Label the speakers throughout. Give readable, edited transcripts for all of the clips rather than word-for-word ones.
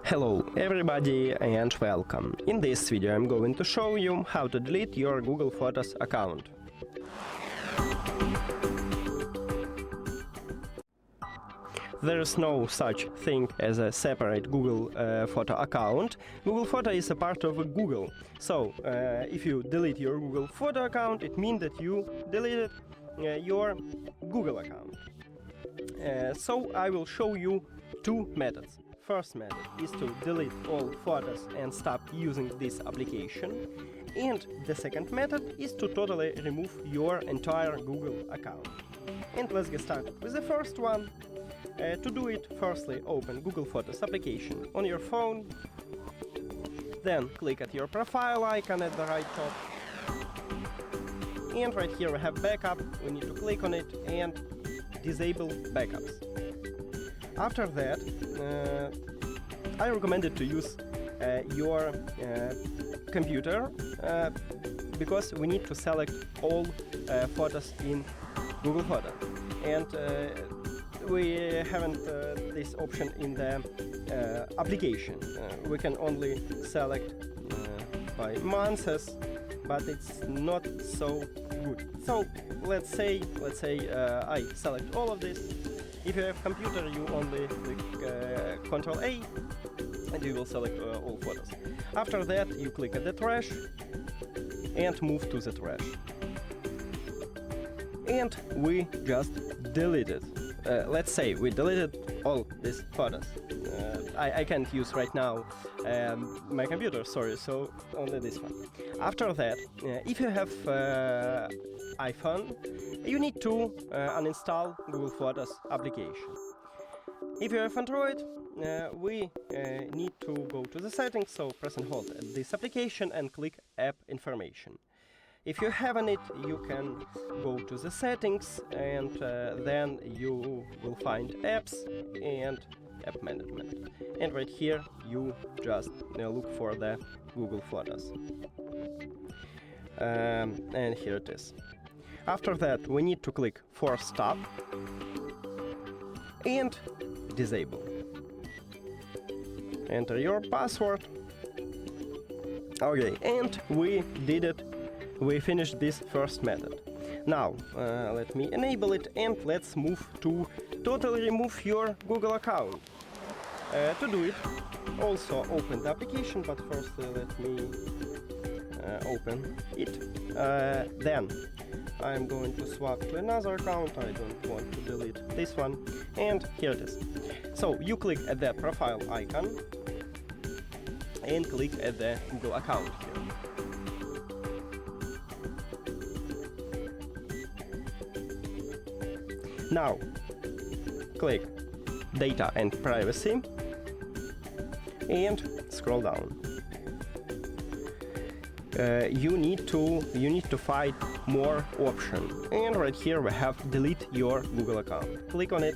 Speaker 1: Hello everybody and welcome. In this video I'm going to show you how to delete your Google Photos account. There is no such thing as a separate Google Photo account. Google Photo is a part of Google. So if you delete your Google Photo account, it means that you deleted your Google account. So I will show you two methods. First method is to delete all photos and stop using this application. And the second method is to totally remove your entire Google account. And let's get started with the first one. To do it, firstly open Google Photos application on your phone. Then click at your profile icon at the right top. And right here we have backup. We need to click on it and disable backups. After that, I recommend it to use your computer because we need to select all photos in Google Photo, and we haven't this option in the application. We can only select by months, but it's not so good. So let's say I select all of this. If you have computer, you only click Ctrl A and you will select all photos. After that, you click at the trash and move to the trash. And we just deleted. Let's say we deleted all these photos. I can't use right now my computer, sorry, so only this one. After that, if you have iPhone, you need to uninstall Google Photos application. If you have Android, we need to go to the settings, so press and hold this application and click App Information. If you haven't it, you can go to the settings and then you will find apps and app management. And right here you just look for the Google Photos. And here it is. After that, we need to click Force Stop and disable. Enter your password. Okay, and we did it. We finished this first method. Now, let me enable it and let's move to totally remove your Google account. To do it, also open the application, but first let me open it. Then I'm going to swap to another account. I don't want to delete this one. And here it is. So you click at the profile icon and click at the Google account here. Now click Data and Privacy and scroll down. You need to find more option, and right here we have delete your Google account. Click on it.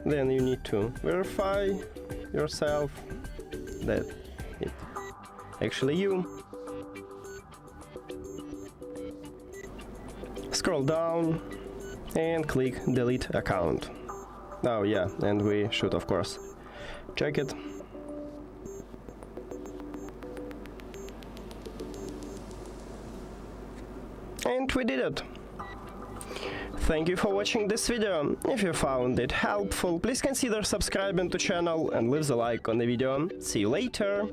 Speaker 1: Then you need to verify yourself that it's actually you. Scroll down and click delete account. Oh yeah, and we should of course check it. And we did it. Thank you for watching this video. If you found it helpful, please consider subscribing to the channel and leave a like on the video. See you later.